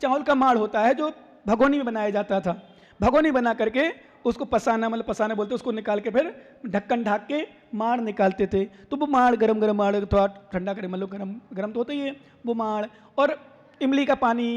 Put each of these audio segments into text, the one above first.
चावल का माड़ होता है जो भगोनी में बनाया जाता था, भगोनी बना करके उसको पसाना, मतलब पसाना बोलते, उसको निकाल के फिर ढक्कन ढाक के माड़ निकालते थे। तो वो माड़ गरम गरम माड़, थोड़ा ठंडा करे, मतलब गरम गरम तो होता ही है वो माड़, और इमली का पानी,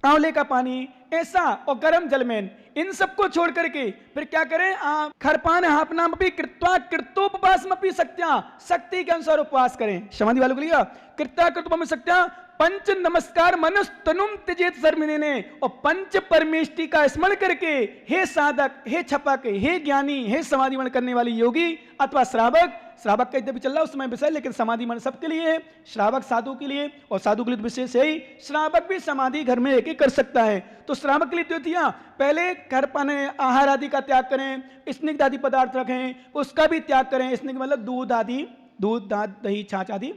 आंवले का पानी, ऐसा, और गरम जलमैन, इन सबको छोड़ करके फिर क्या करें, खरपान हापना मपी कृत्वा कृतोपवासमपि शक्त्या, शक्ति के अनुसार उपवास करें। समाधि वालों को लिया कृत्या कृतोपम शक्त्या पंच नमस्कार मनुष्य तनुम त्यजेत सर्वने ने, और पंच परमेष्टि का स्मरण करके हे साधक, हे छपक, हे ज्ञानी, हे समाधि मन करने वाली योगी अथवा श्रावक, श्रावक का भी चल रहा है उस समय विषय, लेकिन समाधि मन सबके लिए है, श्रावक साधु के लिए, और साधु के लिए विशेष है ही, श्रावक भी समाधि घर में एक कर सकता है। तो श्रावक के लिए तो दिया, पहले घर पाने आहार आदि का त्याग करें, स्निग्ध आदि पदार्थ रखें, उसका भी त्याग करें, स्निग्ध मतलब दूध आदि, दूध दही छाछ आदि,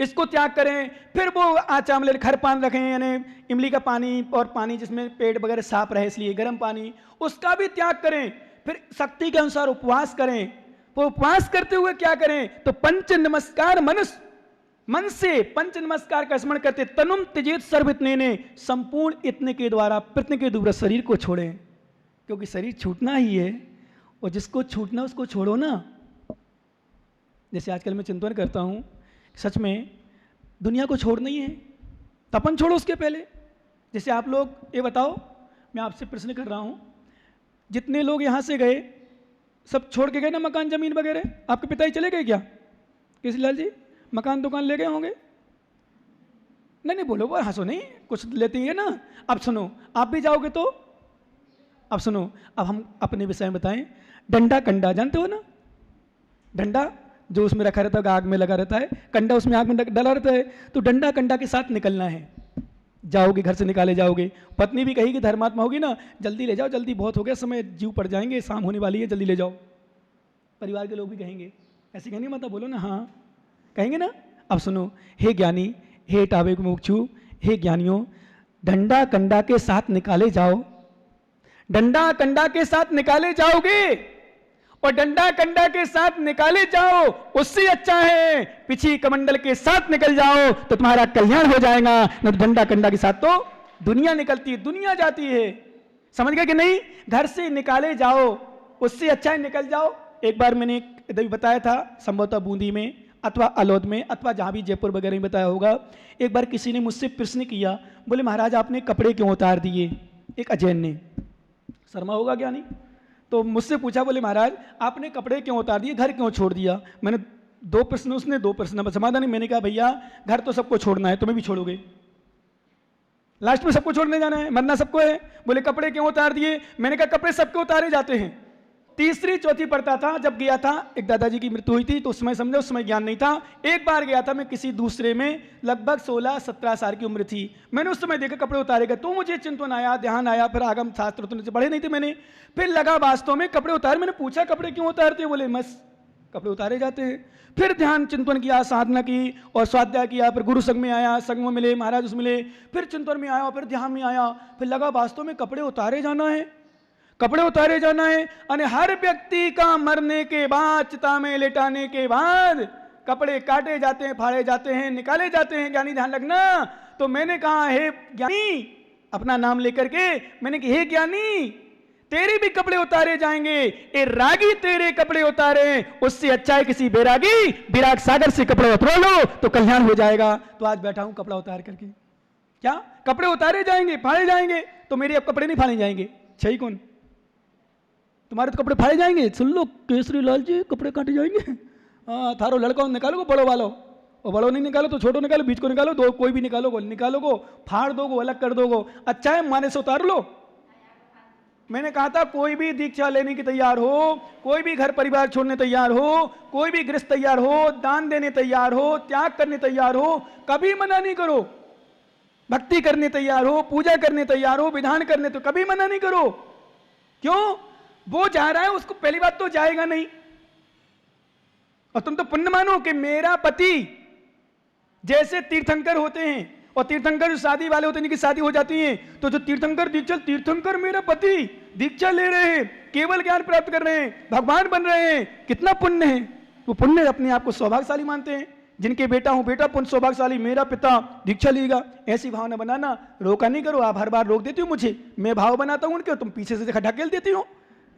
इसको त्याग करें। फिर वो आचा मतलब खरपान रखें, यानी इमली का पानी, और पानी जिसमें पेट वगैरह साफ रहे इसलिए गर्म पानी, उसका भी त्याग करें। फिर शक्ति के अनुसार उपवास करें। वो उपवास करते हुए क्या करें, तो पंच नमस्कार मनुष्य, मन से पंच नमस्कार का स्मरण करते, तनुम त्यजेत सर्व इतने ने, संपूर्ण इतने के द्वारा प्रत्येक के दूर शरीर को छोड़ें, क्योंकि शरीर छूटना ही है, और जिसको छूटना उसको छोड़ो ना। जैसे आजकल मैं चिंतन करता हूं, सच में दुनिया को छोड़ना ही है, तपन छोड़ो उसके पहले। जैसे आप लोग ये बताओ, मैं आपसे प्रश्न कर रहा हूं, जितने लोग यहां से गए सब छोड़ के गए ना मकान जमीन वगैरह, आपके पिताजी चले गए क्या केसरी लाल जी, मकान दुकान ले गए होंगे? नहीं नहीं बोलो, वो हंसो नहीं, कुछ लेते ही है ना। अब सुनो, आप भी जाओगे तो, अब सुनो, अब हम अपने विषय में बताएं। डंडा कंडा जानते हो ना, डंडा जो उसमें रखा रहता है, आग में लगा रहता है, कंडा उसमें आग में डला रहता है, तो डंडा कंडा के साथ निकलना है। जाओगे घर से निकाले जाओगे, पत्नी भी कहेगी धर्मात्मा होगी ना, जल्दी ले जाओ, जल्दी बहुत हो गया समय, जीव पड़ जाएंगे, शाम होने वाली है, जल्दी ले जाओ। परिवार के लोग भी कहेंगे, ऐसे कहेंगे, मतलब बोलो ना, हाँ कहेंगे ना। अब सुनो, हे ज्ञानी, हे टावे मुक्षु, हे ज्ञानियों, डंडा कंडा के साथ निकाले जाओ, डंडा कंडा के साथ निकाले जाओगे, और डंडा कंडा के साथ निकाले जाओ, उससे अच्छा है पिछी कमंडल के साथ निकल जाओ, तो तुम्हारा कल्याण हो जाएगा। न तो डंडा कंडा के साथ तो दुनिया निकलती है, दुनिया जाती है, समझ गए कि नहीं। घर से निकाले जाओ, उससे अच्छा है निकल जाओ। एक बार मैंने इधर बताया था, संभवतः बूंदी में अथवा अलौद में, अथवा जहां भी जयपुर वगैरह में बताया होगा। एक बार किसी ने मुझसे प्रश्न किया, बोले महाराज आपने कपड़े क्यों उतार दिए, एक अजैन ने, शर्मा होगा क्या नहीं, तो मुझसे पूछा, बोले महाराज आपने कपड़े क्यों उतार दिए, घर क्यों छोड़ दिया। मैंने दो प्रश्न, उसने दो प्रश्न समाधान। मैंने कहा भैया घर तो सबको छोड़ना है, तुम्हें भी छोड़ोगे, लास्ट में सबको छोड़ने जाना है, मरना सबको है। बोले कपड़े क्यों उतार दिए, मैंने कहा कपड़े सबके उतारे जाते हैं। तीसरी चौथी पढ़ता था, जब गया था, एक दादाजी की मृत्यु हुई थी, तो उस समय समझो, उस समय ज्ञान नहीं था। एक बार गया था मैं किसी दूसरे में, लगभग 16-17 साल की उम्र थी। मैंने उस समय देखा कपड़े उतारे गए, तो मुझे चिंतन आया, ध्यान आया, फिर आगम शास्त्र तो पढ़े नहीं थे मैंने, फिर लगा वास्तव में कपड़े उतारे। मैंने पूछा कपड़े क्यों उतारते, बोले बस कपड़े उतारे जाते हैं। फिर ध्यान चिंतन किया, साधना की और स्वाध्याय किया, फिर गुरु संघ में आया, संघ में मिले, महाराज उसमें मिले, फिर चिंतन में आया, फिर ध्यान में आया, फिर लगा वास्तव में कपड़े उतारे जाना है, कपड़े उतारे जाना है। और हर व्यक्ति का मरने के बाद, चिता में लेटाने के बाद कपड़े काटे जाते हैं, फाड़े जाते हैं, निकाले जाते हैं, ज्ञानी ध्यान रखना। तो मैंने कहा हे ज्ञानी, अपना नाम लेकर के मैंने कहा हे ज्ञानी, तेरे भी कपड़े उतारे जाएंगे, ए रागी तेरे कपड़े उतारे, उससे अच्छा है किसी बैरागी विराग सागर से कपड़े उतरो लो तो कल्याण हो जाएगा। तो आज बैठा हूं कपड़ा उतार करके, क्या कपड़े उतारे जाएंगे, फाड़े जाएंगे, तो मेरे अब कपड़े नहीं फाड़े जाएंगे, सही कौन, तुम्हारे तो कपड़े फाड़े जाएंगे। सुन लो केसरी लाल जी, कपड़े काटे जाएंगे। हाँ, थारो लड़का निकालो, बड़ो वालो, और बड़ो नहीं निकालो तो छोटो निकालो, बीच को निकालो, दो कोई भी निकालो को फाड़ दोगो, अलग कर दोगो, अच्छा है माने से उतार लो। मैंने कहा था कोई भी दीक्षा लेने की तैयार हो, कोई भी घर परिवार छोड़ने तैयार हो, कोई भी गृहस्थ तैयार हो, दान देने तैयार हो, त्याग करने तैयार हो, कभी मना नहीं करो। भक्ति करने तैयार हो, पूजा करने तैयार हो, विधान करने, तो कभी मना नहीं करो। क्यों, वो जा रहा है, उसको पहली बात तो जाएगा नहीं, और तुम तो पुण्य मानो कि मेरा पति, जैसे तीर्थंकर होते हैं, और तीर्थंकर जो शादी वाले होते हैं जिनकी शादी हो जाती है, तो जो तीर्थंकर दीक्षा, तीर्थंकर मेरा पति दीक्षा ले रहे हैं, केवल ज्ञान प्राप्त कर रहे हैं, भगवान बन रहे हैं, कितना पुण्य है। वो पुण्य अपने आप को सौभाग्यशाली मानते हैं, जिनके बेटा हूं बेटा पुण्य सौभाग्यशाली मेरा पिता दीक्षा लेगा, ऐसी भावना बनाना। रोका नहीं करो, आप हर बार रोक देती हो मुझे, मैं भाव बनाता हूं उनके, तुम पीछे से ढकेल देती हो,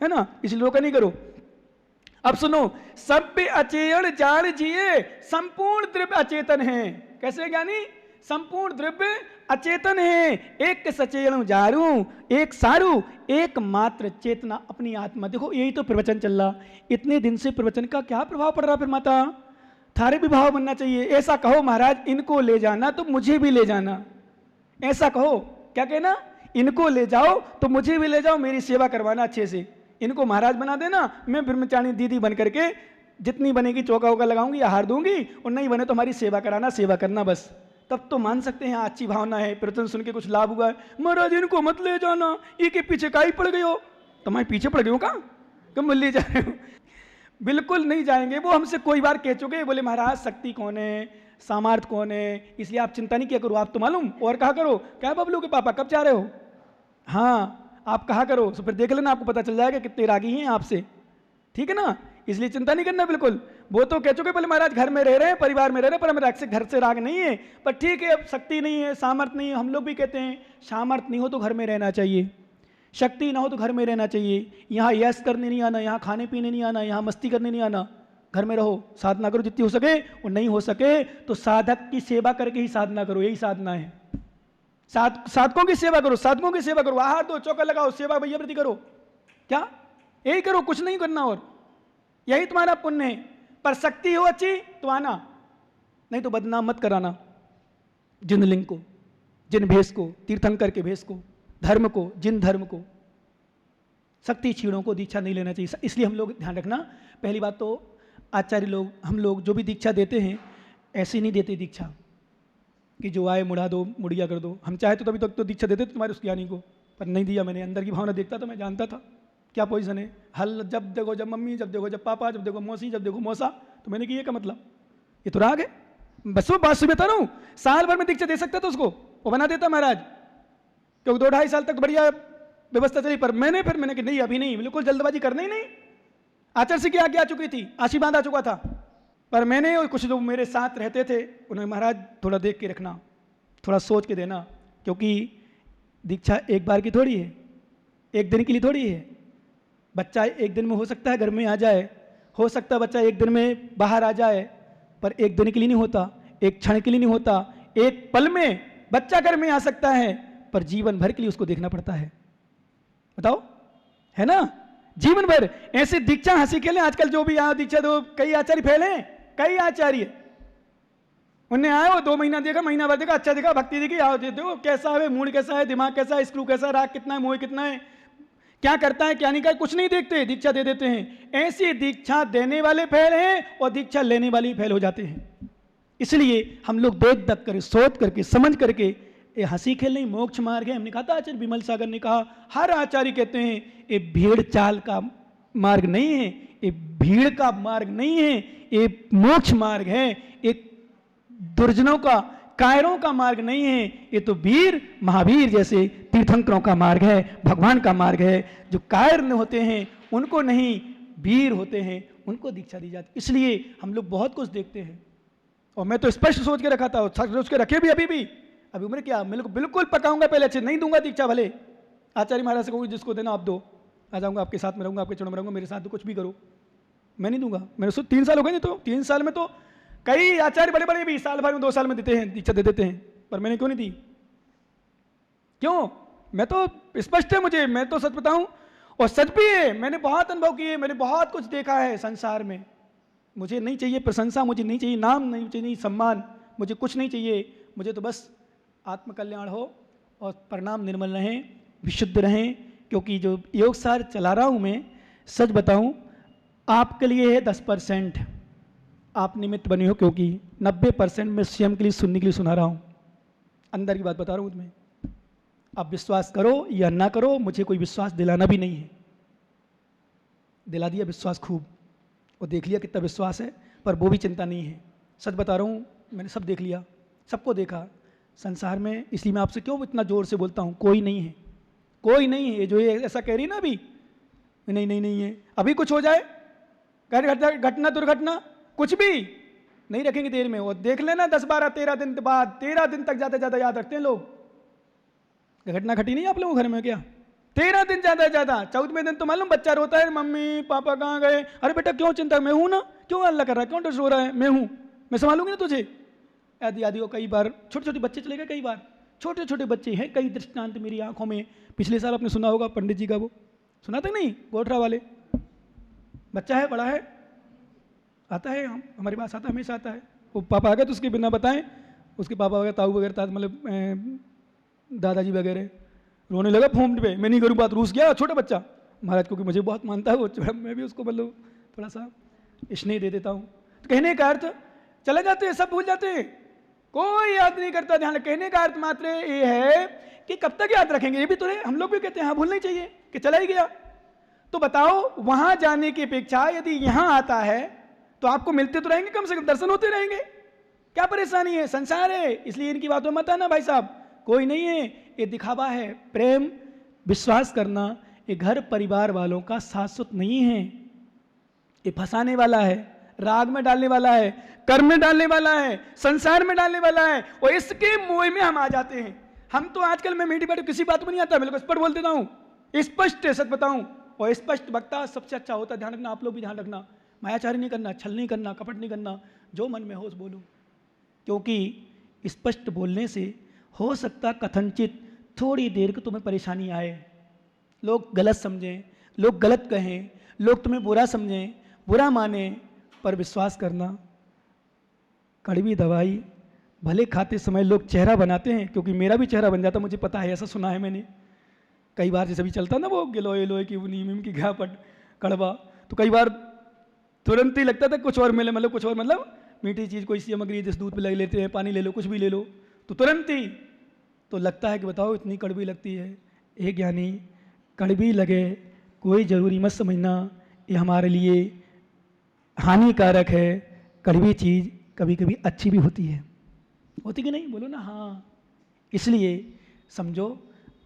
है ना, इसलिए रोका नहीं करो। अब सुनो, सब पे अचेयन जान जिए संपूर्ण द्रव्य अचेतन है। कैसे ज्ञानी? संपूर्ण द्रव्य अचेतन है, एक सचेयन जारू एक सारू एक मात्र चेतना अपनी आत्मा। देखो यही तो प्रवचन चल रहा, इतने दिन से प्रवचन का क्या प्रभाव पड़ रहा? फिर माता थारे भी भाव बनना चाहिए। ऐसा कहो महाराज इनको ले जाना तो मुझे भी ले जाना, ऐसा कहो। क्या कहना? इनको ले जाओ तो मुझे भी ले जाओ, मेरी सेवा करवाना अच्छे से। इनको महाराज बना देना, मैं ब्रह्मचारी दीदी बन करके जितनी बनेगी चौका वौका लगाऊंगी या हार दूंगी, और नहीं बने तो हमारी सेवा कराना, सेवा करना बस। तब तो मान सकते हैं अच्छी भावना है, प्रवचन सुन के कुछ लाभ हुआ है। महाराज इनको मत ले जाना, ये के पीछे का ही पड़ गए हो, तुम्हारे पीछे पड़ गए हो, कहाँ कम ले जा रहे हो? बिल्कुल नहीं जाएंगे। वो हमसे कोई बार कह चुके, बोले महाराज शक्ति कौन है, सामर्थ्य कौन है, इसलिए आप चिंता नहीं किया करो, आप तो मालूम और कहा करो। क्या बबलू के पापा कब जा रहे हो? हाँ आप कहा करो, तो फिर देख लेना, आपको पता चल जाएगा कितने रागी हैं आपसे, ठीक है ना। इसलिए चिंता नहीं करना बिल्कुल। वो तो कह चुके बोले महाराज घर में रह रहे हैं, परिवार में रह रहे हैं, पर हमें से घर से राग नहीं है, पर ठीक है अब शक्ति नहीं है, सामर्थ्य नहीं है। हम लोग भी कहते हैं सामर्थ्य नहीं हो तो घर में रहना चाहिए, शक्ति ना हो तो घर में रहना चाहिए। यहाँ यश करने नहीं आना, यहाँ खाने पीने नहीं आना, यहाँ मस्ती करने नहीं आना, घर में रहो, साधना करो जितनी हो सके, और नहीं हो सके तो साधक की सेवा करके ही साधना करो, यही साधना है। साधकों की सेवा करो, साधकों की सेवा करो, आहार दो, चौका लगाओ, सेवा भैया प्रति करो, क्या यही करो, कुछ नहीं करना, और यही तुम्हारा पुण्य है। पर शक्ति हो अच्छी तो आना, नहीं तो बदनाम मत कराना जिन लिंग को, जिन भेष को, तीर्थंकर के भेष को, धर्म को, जिन धर्म को। शक्ति क्षीणों को दीक्षा नहीं लेना चाहिए। इसलिए हम लोग ध्यान रखना, पहली बात तो आचार्य लोग, हम लोग जो भी दीक्षा देते हैं ऐसी नहीं देते दीक्षा कि जो आए मुड़ा दो, मुड़िया कर दो। हम चाहे तो तभी तक तो दीक्षा देते तुम्हारे उस ज्ञानी को, पर नहीं दिया मैंने। अंदर की भावना देखता तो मैं जानता था क्या पोजीशन है। हल जब देखो जब मम्मी, जब देखो जब पापा, जब देखो मौसी, जब देखो मौसा, तो मैंने किया का मतलब ये तो राग है। बस वो बात सुबह बता रहा हूँ, साल भर में दीक्षा दे सकता था उसको, वो बना देता महाराज, क्योंकि 2-2.5 साल तक बढ़िया व्यवस्था चली। पर मैंने कि नहीं अभी नहीं, बिल्कुल जल्दबाजी करना ही नहीं। आचार्य से क्या आज्ञा आ चुकी थी, आशीर्वाद आ चुका था, पर मैंने और कुछ जो मेरे साथ रहते थे उन्हें महाराज थोड़ा देख के रखना, थोड़ा सोच के देना, क्योंकि दीक्षा एक बार की थोड़ी है, एक दिन के लिए थोड़ी है। बच्चा एक दिन में हो सकता है घर में आ जाए, हो सकता है बच्चा एक दिन में बाहर आ जाए, पर एक दिन के लिए नहीं होता, एक क्षण के लिए नहीं होता। एक पल में बच्चा घर में आ सकता है, पर जीवन भर के लिए उसको देखना पड़ता है। बताओ, है ना, जीवन भर। ऐसे दीक्षा हंसी खेले आजकल जो भी यहाँ दीक्षा दो, कई आचार्य फैले, कई आचार्य उन्हें आए वो 2 महीना देखा, महीना बाद देखा, अच्छा देखा, भक्ति देखी, आओ देखो कैसा है, मूड कैसा है, दिमाग कैसा है, स्क्रू कैसा है, राग कितना है, मोह कितना है, क्या करता है क्या नहीं करता, कुछ नहीं देखते, दीक्षा दे देते हैं। ऐसी दीक्षा देने वाले फेल हैं और दीक्षा लेने वाले फेल हो जाते हैं। इसलिए हम लोग देख दख कर, सोच करके, समझ करके, ये हंसी खेल नहीं, मोक्ष मार्ग है। हमने कहा था, आचार्य विमल सागर ने कहा, हर आचार्य कहते हैं ये भीड़ चाल का मार्ग नहीं है, ये भीड़ का मार्ग नहीं है, ये मोक्ष मार्ग है, एक दुर्जनों का, कायरों का मार्ग नहीं है, ये तो वीर महावीर जैसे तीर्थंकरों का मार्ग है, भगवान का मार्ग है। जो कायर न होते हैं उनको नहीं, वीर होते हैं उनको दीक्षा दी जाती। इसलिए हम लोग बहुत कुछ देखते हैं, और मैं तो स्पष्ट सोच के रखा था, सोच के रखे भी, अभी उम्र क्या, बिल्कुल पकाऊंगा पहले अच्छे, नहीं दूंगा दीक्षा, भले आचार्य महाराज से कहूँगी जिसको देना आप दो, आ जाऊंगा आपके साथ में रहूंगा, आपके चरणों में रहूंगा, मेरे साथ तो कुछ भी करो, मैं नहीं दूंगा। मेरे 3 साल हो गए, नहीं तो 3 साल में तो कई आचार्य बड़े बड़े भी साल भर में 2 साल में देते हैं, दीक्षा दे देते हैं, पर मैंने क्यों नहीं दी? क्यों? मैं तो स्पष्ट है मुझे, मैं तो सच बताऊं, और सच भी है, मैंने बहुत अनुभव किए, मैंने बहुत कुछ देखा है संसार में। मुझे नहीं चाहिए प्रशंसा, मुझे नहीं चाहिए नाम, नहीं चाहिए सम्मान, मुझे कुछ नहीं चाहिए। मुझे तो बस आत्मकल्याण हो और परिणाम निर्मल रहें, विशुद्ध रहें। क्योंकि जो योग सार चला रहा हूँ मैं, सच बताऊं, आपके लिए है 10%, आप निमित्त बने हो, क्योंकि 90% मैं स्वयं के लिए सुनने के लिए सुना रहा हूँ। अंदर की बात बता रहा हूँ तुम्हें, आप विश्वास करो या ना करो, मुझे कोई विश्वास दिलाना भी नहीं है। दिला दिया विश्वास खूब, और देख लिया कितना विश्वास है, पर वो भी चिंता नहीं है। सच बता रहा हूँ, मैंने सब देख लिया, सबको देखा संसार में। इसलिए मैं आपसे क्यों इतना जोर से बोलता हूँ, कोई नहीं है, कोई नहीं है। जो ये ऐसा कह रही ना अभी, नहीं है, अभी कुछ हो जाए, घटना दुर्घटना कुछ भी, नहीं रखेंगे देर में, और देख लेना 10 12 13 दिन के बाद, 13 दिन तक ज़्यादा याद रखते हैं लोग। घटना घटी नहीं आप लोगों के घर में क्या? 13 दिन ज़्यादा, 14वें दिन तो मालूम बच्चा रोता है, मम्मी पापा कहाँ गए? अरे बेटा क्यों चिंता, मैं हूँ ना, क्यों हल्ला कर रहा है, क्यों डर रो रहा है, मैं हूँ, मैं संभालूंगी ना तुझे। आदि को कई बार छोटे बच्चे चले गए, कई बार छोटे बच्चे हैं, कई दृष्टांत मेरी आंखों में। पिछले साल आपने सुना होगा पंडित जी का, वो सुना था नहीं, गोठरा वाले, बच्चा है, बड़ा है, आता है, हमारे पास आता है, हमेशा आता है। वो पापा आ गए तो उसके बिना बताएं, उसके पापा वगैरह, ताऊ वगैरह, मतलब दादाजी वगैरह, रोने लगा फोन पे, मैं नहीं करूँ बात, रूस गया छोटा बच्चा। महाराज क्योंकि मुझे बहुत मानता है वो, मैं भी उसको मतलब थोड़ा सा स्नेह दे देता हूँ। तो कहने का अर्थ, चले जाते हैं, सब भूल जाते हैं, कोई याद नहीं करता ध्यान। कहने का अर्थ मात्र ये है कि कब तक याद रखेंगे, ये भी तो है, हम लोग भी कहते हैं हाँ भूलना ही चाहिए कि चला ही गया। तो बताओ, वहां जाने की अपेक्षा यदि यहां आता है तो आपको मिलते तो रहेंगे, कम से कम दर्शन होते रहेंगे, क्या परेशानी है, संसार है। इसलिए इनकी बातों में मत आना भाई साहब, कोई नहीं है, ये दिखावा है। प्रेम, विश्वास करना, ये घर परिवार वालों का शाश्वत नहीं है, ये फंसाने वाला है, राग में डालने वाला है, कर्म में डालने वाला है, संसार में डालने वाला है, और इसके मोह में हम आ जाते हैं। हम तो आजकल, मैं मीठी बात किसी बात में नहीं आता, मैं लोग स्पष्ट बोल देता हूँ, स्पष्ट सच बताऊं, और स्पष्ट वक्ता सबसे अच्छा होता है। ध्यान रखना, आप लोग भी ध्यान रखना, मायाचारी नहीं करना, छल नहीं करना, कपट नहीं करना, जो मन में हो बोलो। क्योंकि स्पष्ट बोलने से हो सकता कथनचित थोड़ी देर को तुम्हें परेशानी आए, लोग गलत समझें, लोग गलत कहें, लोग तुम्हें बुरा समझें, बुरा माने, पर विश्वास करना, कड़वी दवाई भले खाते समय लोग चेहरा बनाते हैं, क्योंकि मेरा भी चेहरा बन जाता, मुझे पता है, ऐसा सुना है मैंने कई बार। जैसे भी चलता ना वो गिलोय की, वो नीम की घापट कड़वा, तो कई बार तुरंत ही लगता था कुछ और मिले, मतलब कुछ और, मतलब मीठी चीज़ कोई सामग्री, जिस दूध पे लग लेते हैं, पानी ले लो, कुछ भी ले लो, तो तुरंत ही तो लगता है कि बताओ इतनी कड़वी लगती है। एक यानी कड़वी लगे कोई ज़रूरी मत समझना, ये हमारे लिए हानिकारक है। कड़वी चीज़ कभी कभी अच्छी भी होती है, होती कि नहीं, बोलो ना हाँ। इसलिए समझो,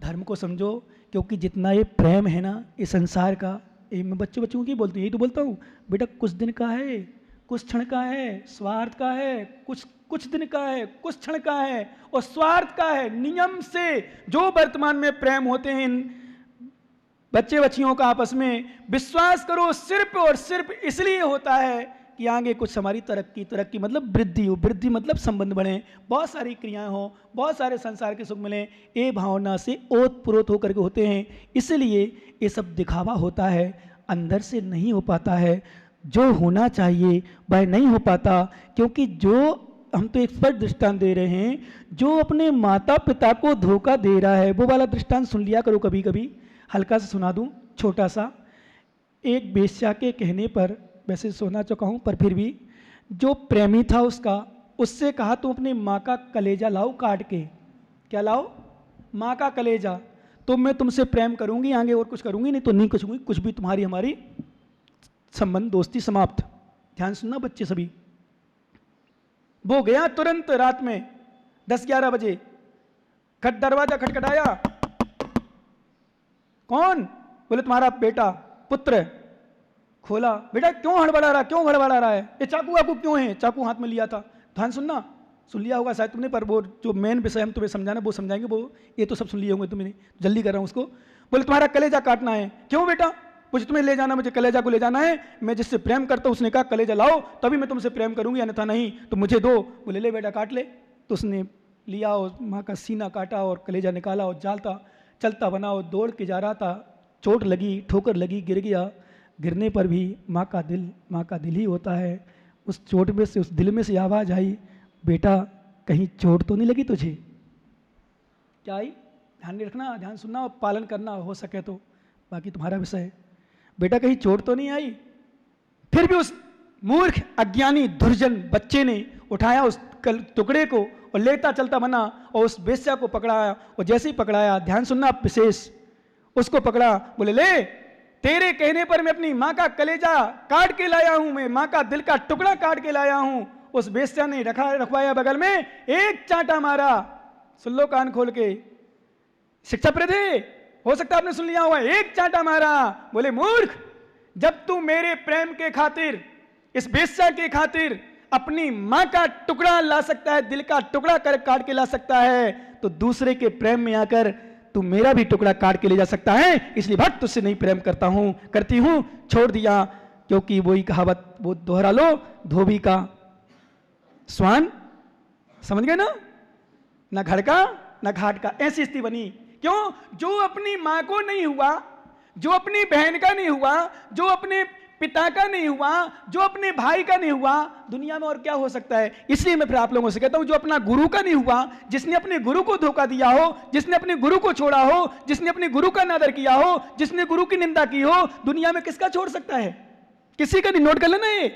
धर्म को समझो, क्योंकि जितना ये प्रेम है ना, ये संसार का, ये मैं बच्चों की बोलती हूँ, यही तो बोलता हूँ बेटा, कुछ दिन का है, कुछ क्षण का है, स्वार्थ का है, कुछ दिन का है, कुछ क्षण का है, और स्वार्थ का है। नियम से जो वर्तमान में प्रेम होते हैं इन बच्चे बच्चियों का आपस में, विश्वास करो सिर्फ और सिर्फ इसलिए होता है कि आगे कुछ हमारी तरक्की मतलब वृद्धि हो, वृद्धि मतलब संबंध बढ़े, बहुत सारी क्रियाएं हो, बहुत सारे संसार के सुख मिले, ये भावना से ओतप्रोत होकर के होते हैं। इसलिए ये सब दिखावा होता है, अंदर से नहीं हो पाता है। जो होना चाहिए वह नहीं हो पाता, क्योंकि जो हम तो एक स्पष्ट दृष्टांत दे रहे हैं, जो अपने माता पिता को धोखा दे रहा है, वो वाला दृष्टांत सुन लिया करो कभी कभी। हल्का सा सुना दूं, छोटा सा। एक वेश्या के कहने पर, वैसे सोना चुका हूँ पर फिर भी, जो प्रेमी था उसका, उससे कहा तुम अपनी माँ का कलेजा लाओ काट के। क्या लाओ? माँ का कलेजा। तो मैं तुमसे प्रेम करूंगी, आगे और कुछ करूंगी नहीं, तो नहीं कुछ, कुछ भी तुम्हारी हमारी संबंध दोस्ती समाप्त। ध्यान सुनना बच्चे सभी। वो गया तुरंत रात में 10-11 बजे, दरवाजा खटखटाया। कौन? बोले तुम्हारा बेटा, पुत्र। खोला, बेटा क्यों हड़बड़ा रहा है, ये चाकू वाकू क्यों है? चाकू हाथ में लिया था। ध्यान सुनना, सुन लिया होगा शायद तुमने, पर वो जो मेन विषय हम तुम्हें समझाना वो समझाएंगे, वो ये तो सब सुन लिए होंगे तुमने, जल्दी कर रहा हूँ उसको। बोले तुम्हारा कलेजा काटना है। क्यों बेटा? मुझे तुम्हें ले जाना, मुझे कलेजा को ले जाना है, मैं जिससे प्रेम करता हूँ उसने कहा कलेजा लाओ तभी मैं तुमसे प्रेम करूंगी, अन्यथा नहीं, तो मुझे दो। बोले ले बेटा काट ले। तो उसने लिया और माँ का सीना काटा और कलेजा निकाला, और चलता बना और दौड़ के जा रहा था। चोट लगी, ठोकर लगी, गिर गया। गिरने पर भी माँ का दिल ही होता है। उस चोट में से, उस दिल में से आवाज़ आई, बेटा कहीं चोट तो नहीं लगी तुझे? क्या आई? ध्यान नहीं रखना, ध्यान सुनना और पालन करना हो सके तो, बाकी तुम्हारा विषय है। बेटा कहीं चोट तो नहीं आई? फिर भी उस मूर्ख अज्ञानी दुर्जन बच्चे ने उठाया उस टुकड़े को और लेता चलता बना और उस वेश्या को पकड़ाया। और जैसे ही पकड़ाया, ध्यान सुनना विशेष, उसको पकड़ा, बोले ले तेरे कहने पर मैं अपनी माँ का कलेजा काट के लाया हूं, मैं माँ का दिल का टुकड़ा काट के लाया हूं। उस वेश्या ने रखवाया बगल में, एक चांटा मारा। सुन लो कान खोल के, शिक्षाप्रद है, हो सकता आपने सुन लिया हुआ, एक चांटा मारा। बोले मूर्ख, जब तू मेरे प्रेम के खातिर, इस वेश्या के खातिर अपनी मां का टुकड़ा ला सकता है, दिल का टुकड़ा कर काट के ला सकता है, तो दूसरे के प्रेम में आकर तू मेरा भी टुकड़ा काट के ले जा सकता है। इसलिए भक्त तुझसे नहीं प्रेम करता हूं, करती हूं, छोड़ दिया। क्योंकि वही कहावत वो दोहरा लो, धोबी का स्वान, समझ गए ना, ना घर का ना घाट का, ऐसी स्थिति बनी। क्यों? जो अपनी मां को नहीं हुआ, जो अपनी बहन का नहीं हुआ, जो अपने पिता का नहीं हुआ, जो अपने भाई का नहीं हुआ, दुनिया में और क्या हो सकता है। इसलिए मैं फिर आप लोगों से कहता हूं, जो अपना गुरु का नहीं हुआ, जिसने अपने गुरु को धोखा दिया हो, जिसने अपने गुरु को छोड़ा हो, जिसने अपने गुरु का अनादर किया हो, जिसने गुरु की निंदा की हो, दुनिया में किसका छोड़ सकता है? किसी का नहीं। नोट कर लेना ये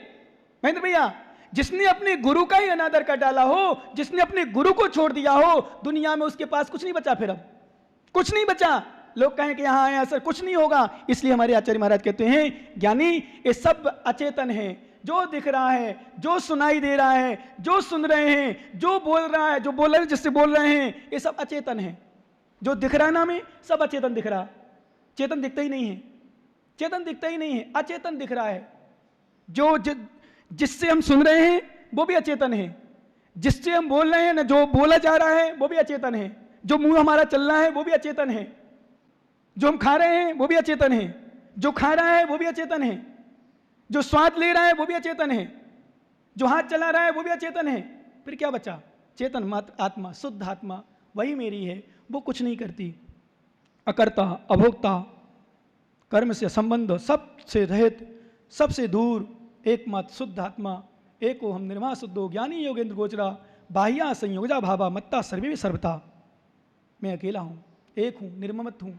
महेंद्र भैया, जिसने अपने गुरु का ही अनादर कर डाला हो, जिसने अपने गुरु को छोड़ दिया हो, दुनिया में उसके पास कुछ नहीं बचा। फिर अब कुछ नहीं बचा। लोग कहें कि यहां आए ऐसा कुछ नहीं होगा। इसलिए हमारे आचार्य महाराज कहते हैं, ज्ञानी ये सब अचेतन है। जो दिख रहा है, जो सुनाई दे रहा है, जो सुन रहे हैं, जो बोल रहा है, जो बोल रहे हैं, जिससे बोल रहे हैं, ये सब अचेतन है। जो दिख रहा है ना हमें, सब अचेतन दिख रहा। चेतन दिखता ही नहीं है, चेतन दिखता ही नहीं है, अचेतन दिख रहा है। जो जिससे हम सुन रहे हैं वो भी अचेतन है, जिससे हम बोल रहे हैं ना, जो बोला जा रहा है वो भी अचेतन है, जो मुंह हमारा चल रहा है वो भी अचेतन है, जो हम खा रहे हैं वो भी अचेतन है, जो खा रहा है वो भी अचेतन है, जो स्वाद ले रहा है वो भी अचेतन है, जो हाथ चला रहा है वो भी अचेतन है। फिर क्या बचा? चेतन मात्र आत्मा, शुद्ध आत्मा, वही मेरी है। वो कुछ नहीं करती, अकर्ता, अभोक्ता, कर्म से संबंध, सबसे रहित, सबसे दूर, एकमात्र शुद्ध आत्मा। एको हम निर्मा शुद्धो ज्ञानी योगेंद्र गोचरा, बाह्या संयोजा भावा मत्ता सर्वे सर्वता। मैं अकेला हूं, एक हूं, निर्ममत हूं।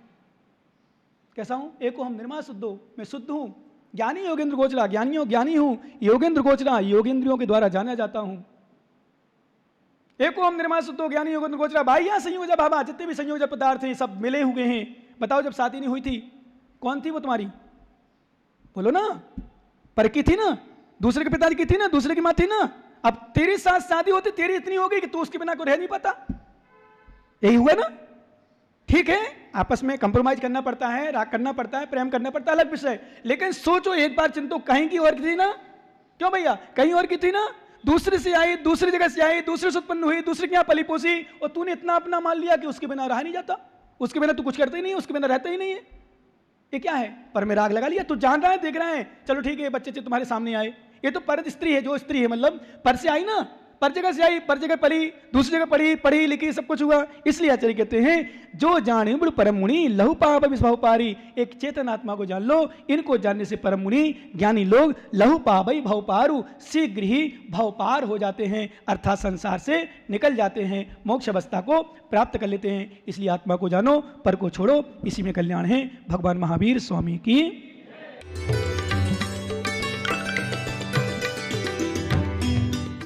कैसा हूं? एको हम निर्मा शुद्धो, मैं शुद्ध हूं। ज्ञानी योगेंद्र गोचरा, ज्ञानी हूं। योगेंद्र गोचरा, योगेंद्रियों के द्वारा जाना जाता हूं। एको हम निर्मा शुद्धो ज्ञानी योगेंद्र गोचरा, बाह्या संयोजा भावा, जितने भी संयोजक पदार्थ हैं सब मिले हुए हैं। बताओ, जब शादी नहीं हुई थी, कौन थी वो तुम्हारी? बोलो ना। पर की थी ना, दूसरे के पिताजी की थी ना, दूसरे की मां थी ना। अब तेरे साथ शादी होती, तेरी इतनी हो गई कि तू उसके बिना को रह नहीं पाता। यही हुआ ना? ठीक है, आपस में कंप्रोमाइज करना पड़ता है, राग करना पड़ता है, प्रेम करना पड़ता है, अलग विषय। लेकिन सोचो एक बार, चिंतो कहीं की और की थी ना। क्यों भैया? कहीं और की थी ना। दूसरे से आई, दूसरी जगह से आई, दूसरे से उत्पन्न हुई, दूसरे के यहाँ पली पोसी, और तूने इतना अपना मान लिया कि उसके बिना रहा नहीं जाता, उसके बिना तू कुछ करता ही नहीं है, उसके बिना रहता ही नहीं है। ये क्या है? पर में राग लगा लिया। तू जान रहा है, देख रहा है, चलो ठीक है, बच्चे तुम्हारे सामने आए, ये तो पर स्त्री है, जो स्त्री है मतलब पर से आई ना, पर जगह से आई, पर जगह पली, दूसरी जगह पढ़ी, पढ़ी लिखी, सब कुछ हुआ। इसलिए आचार्य कहते हैं, जो जाने बड़ परम मुनि लहु पाप विस्भाव पारी। एक चेतन आत्मा को जान लो, इनको जानने से परम मुनि ज्ञानी लोग लहु पाप भव पारु, शीघ्र ही भव पार हो जाते हैं, अर्थात संसार से निकल जाते हैं, मोक्ष अवस्था को प्राप्त कर लेते हैं। इसलिए आत्मा को जानो, पर को छोड़ो, इसी में कल्याण है। भगवान महावीर स्वामी की